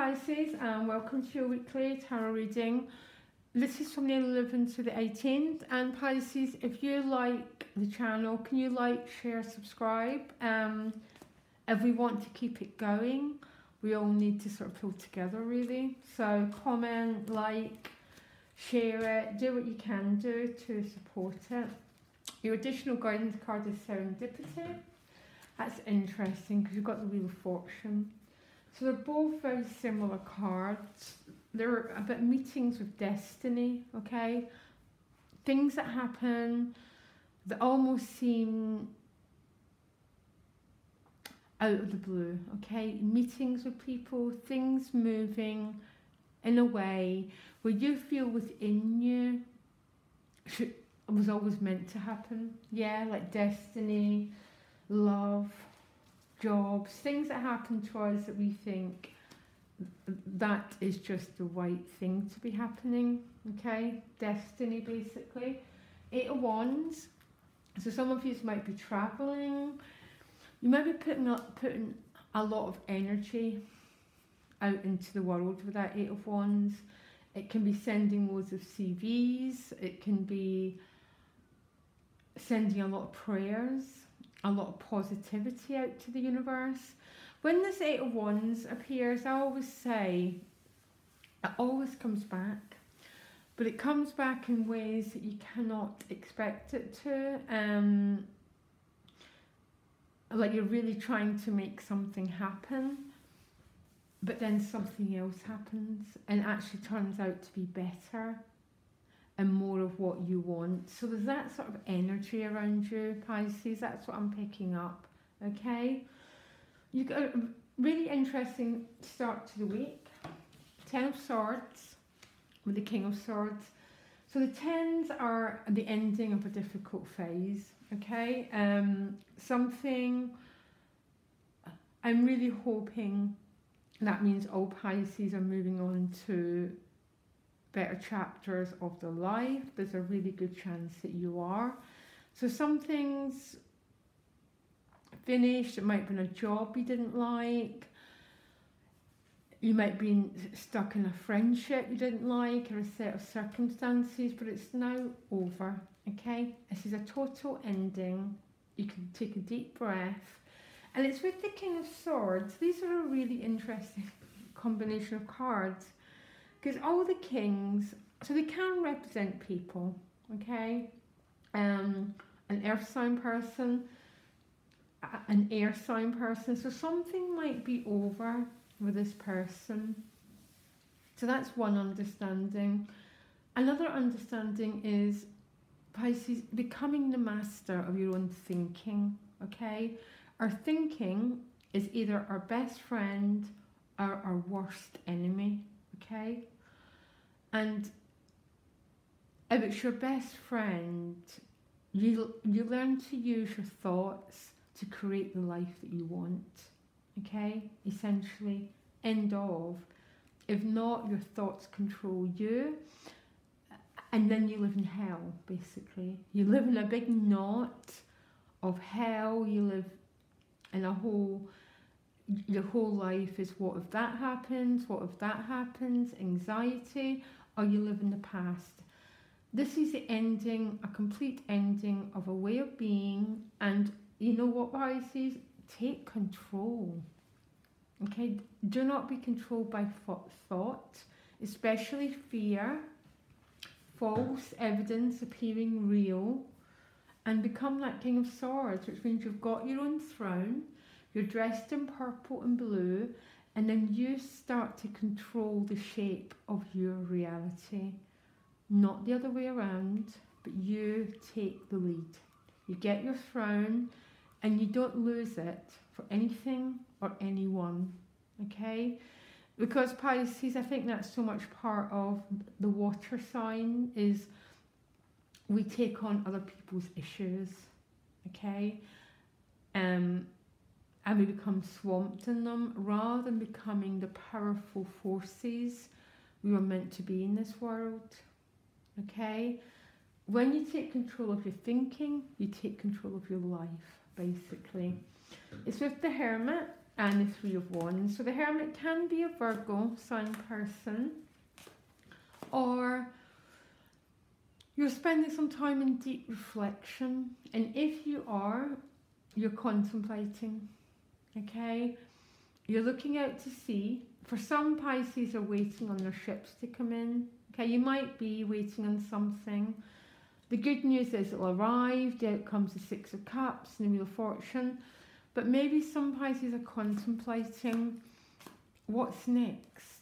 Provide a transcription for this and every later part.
Pisces, and welcome to your weekly tarot reading. This is from the 11th to the 18th, and Pisces, if you like the channel, can you like, share, subscribe? If we want to keep it going, we all need to sort of pull together really. So comment, like, share it, do what you can do to support it. Your additional guidance card is serendipity. That's interesting because you've got the Wheel of Fortune. So they're both very similar cards. They're about meetings with destiny, okay? Things that happen that almost seem out of the blue, okay? Meetings with people, things moving in a way where you feel within you it was always meant to happen. Yeah, like destiny, love, jobs, things that happen to us that we think that is just the right thing to be happening, okay? Destiny, basically. 8 of Wands. So some of you might be traveling. You might be putting a lot of energy out into the world with that 8 of Wands. It can be sending loads of CVs. It can be sending a lot of prayers, a lot of positivity out to the universe. When this 8 of Wands appears, I always say it always comes back, but it comes back in ways that you cannot expect it to. Like you're really trying to make something happen, but then something else happens and actually turns out to be better and more of what you want. So there's that sort of energy around you, Pisces. That's what I'm picking up, okay? You got a really interesting start to the week. 10 of Swords with the King of Swords. So the 10s are the ending of a difficult phase, okay? Something I'm really hoping that means all Pisces are moving on to better chapters of their life. There's a really good chance that you are. So something's finished. It might have been a job you didn't like. You might be stuck in a friendship you didn't like, or a set of circumstances, but it's now over, okay? This is a total ending. You can take a deep breath. And it's with the King of Swords. These are a really interesting combination of cards. Because all the kings, so they can represent people, okay? An earth sign person, an air sign person. So something might be over with this person. So that's one understanding. Another understanding is Pisces becoming the master of your own thinking, okay? Our thinking is either our best friend or our worst enemy, okay? And if it's your best friend, you learn to use your thoughts to create the life that you want, okay? Essentially, end of. If not, your thoughts control you, and then you live in hell, basically. You live in a big knot of hell. You live in your whole life is what if that happens, what if that happens, anxiety, or you live in the past. This is the ending, a complete ending of a way of being, and you know what, Pisces? Take control, okay? Do not be controlled by thought, especially fear, false evidence appearing real, and become that King of Swords, which means you've got your own throne, you're dressed in purple and blue, and then you start to control the shape of your reality. Not the other way around, but you take the lead. You get your throne, and you don't lose it for anything or anyone, okay? Because Pisces, I think that's so much part of the water sign, is we take on other people's issues, okay? And we become swamped in them rather than becoming the powerful forces we were meant to be in this world, okay? When you take control of your thinking, you take control of your life, basically. It's with the Hermit. and the Three of Wands. So the Hermit can be a Virgo sign person, or you're spending some time in deep reflection, and if you are, you're contemplating, okay? You're looking out to sea. For some, Pisces are waiting on their ships to come in, okay? You might be waiting on something. The good news is it'll arrive. Out comes the Six of Cups and the Wheel of Fortune. But maybe some Pisces are contemplating what's next.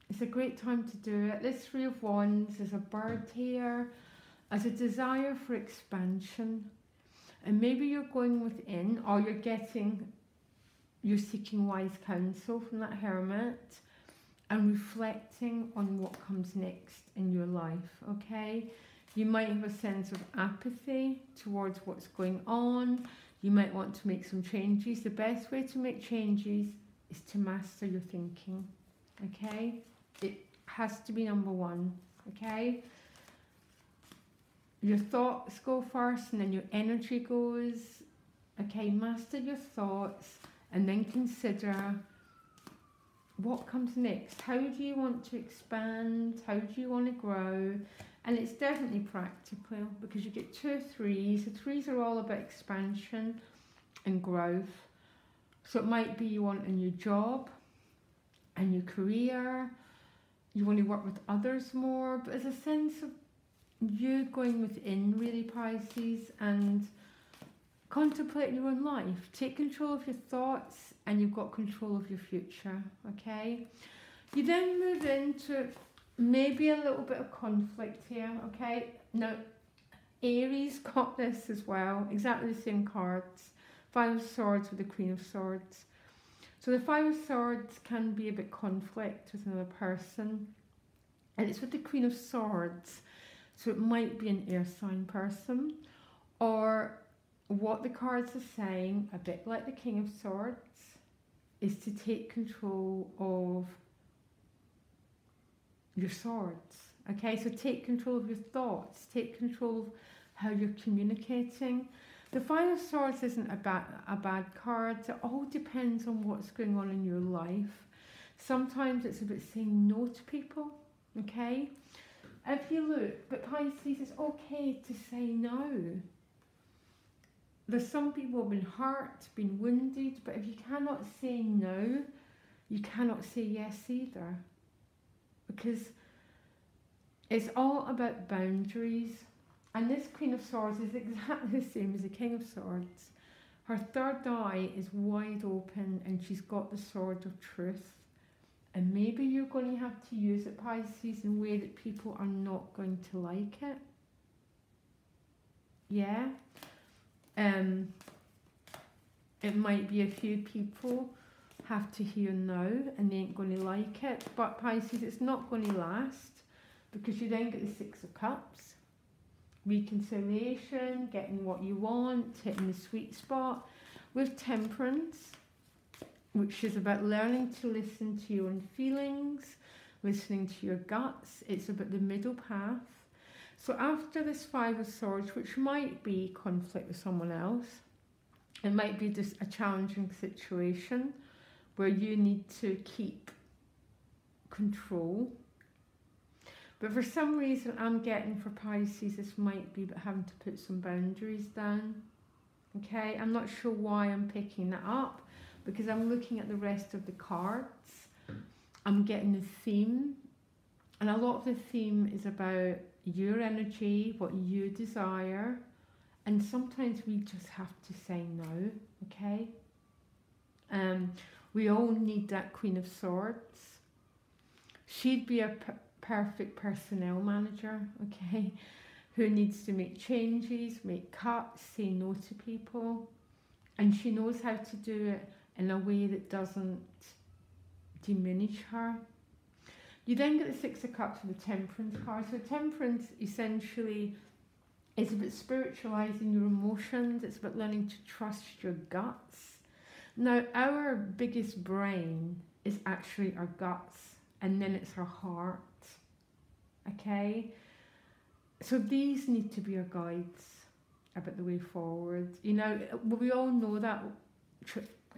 It's a great time to do it. This Three of Wands is a bird here, as a desire for expansion. And maybe you're going within, or you're seeking wise counsel from that Hermit and reflecting on what comes next in your life, okay? You might have a sense of apathy towards what's going on. You might want to make some changes. The best way to make changes is to master your thinking, okay? It has to be number one, okay? Your thoughts go first and then your energy goes. Okay, master your thoughts and then consider what comes next. How do you want to expand? How do you want to grow? And it's definitely practical because you get 2 threes. The threes are all about expansion and growth. So it might be you want a new job, a new career, you want to work with others more, but there's a sense of you going within, really, Pisces, and contemplate your own life. Take control of your thoughts and you've got control of your future, okay? You then move into maybe a little bit of conflict here, okay? Now, Aries got this as well, exactly the same cards. 5 of Swords with the Queen of Swords. So the 5 of Swords can be a bit conflict with another person, and it's with the Queen of Swords. So it might be an air sign person, or what the cards are saying, a bit like the King of Swords, is to take control of your swords. Okay, so take control of your thoughts, take control of how you're communicating. The 5 of Swords isn't a bad card. It all depends on what's going on in your life. Sometimes it's about saying no to people, okay? If you look, but Pisces, it's okay to say no. There's some people who have been hurt, been wounded, but if you cannot say no, you cannot say yes either. Because it's all about boundaries. And this Queen of Swords is exactly the same as the King of Swords. Her third eye is wide open and she's got the sword of truth. And maybe you're going to have to use it, Pisces, in a way that people are not going to like it. Yeah. It might be a few people have to hear no and they ain't going to like it. But Pisces, it's not going to last because you then get the 6 of Cups. Reconciliation, getting what you want, hitting the sweet spot. With Temperance, which is about learning to listen to your own feelings, listening to your guts. It's about the middle path. So after this 5 of Swords, which might be conflict with someone else, it might be just a challenging situation where you need to keep control. But for some reason, I'm getting for Pisces, this might be about having to put some boundaries down. Okay, I'm not sure why I'm picking that up, because I'm looking at the rest of the cards. I'm getting the theme, and a lot of the theme is about your energy, what you desire, and sometimes we just have to say no, okay? We all need that Queen of Swords. She'd be a perfect personnel manager, okay, who needs to make changes, make cuts, say no to people, and she knows how to do it in a way that doesn't diminish her. You then get the 6 of Cups with the Temperance card. So Temperance essentially is about spiritualizing your emotions. It's about learning to trust your guts. Now, our biggest brain is actually our guts, and then it's our heart. Okay? So these need to be our guides about the way forward. You know, we all know that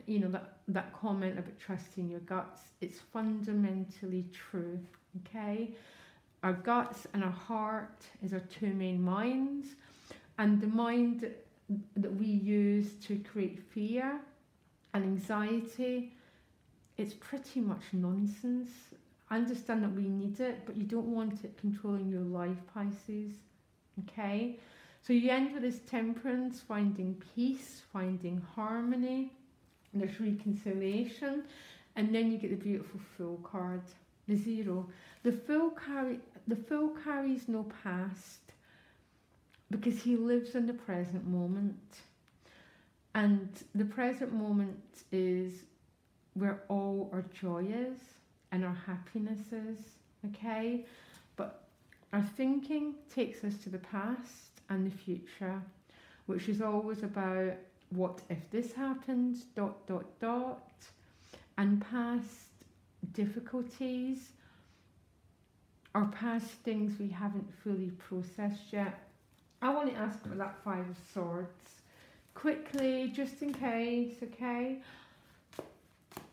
you know, that comment about trusting your guts, it's fundamentally true, okay? Our guts and our heart is our two main minds, and the mind that we use to create fear and anxiety, it's pretty much nonsense. I understand that we need it, but you don't want it controlling your life, Pisces, okay? So you end with this temperance, finding peace, finding harmony, and there's reconciliation, and then you get the beautiful Fool card, the Zero. The Fool carries no past because he lives in the present moment, and the present moment is where all our joy is and our happiness is, okay? But our thinking takes us to the past and the future, which is always about what if this happens, ... and past difficulties or past things we haven't fully processed yet. I want to ask about that Five of Swords quickly, just in case, okay?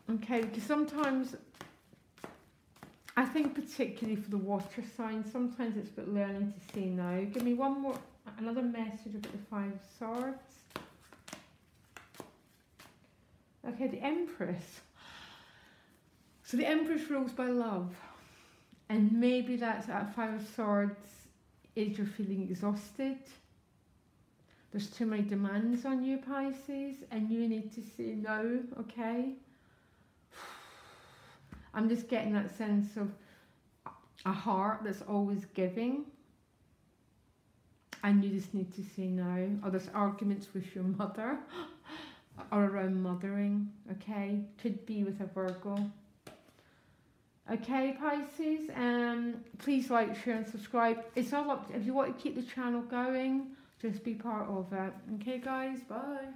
Okay, because sometimes, I think particularly for the water signs, sometimes it's about learning to say no. Give me another message about the Five of Swords. Okay, the Empress. So the Empress rules by love. And maybe that's at Five of Swords is you're feeling exhausted. There's too many demands on you, Pisces, and you need to say no, okay? I'm just getting that sense of a heart that's always giving, and you just need to say no. Or there's arguments with your mother or around mothering, okay? Could be with a Virgo. Okay, Pisces, please like, share and subscribe. It's all up to, if you want to keep the channel going, just be part of it. Okay, guys, bye.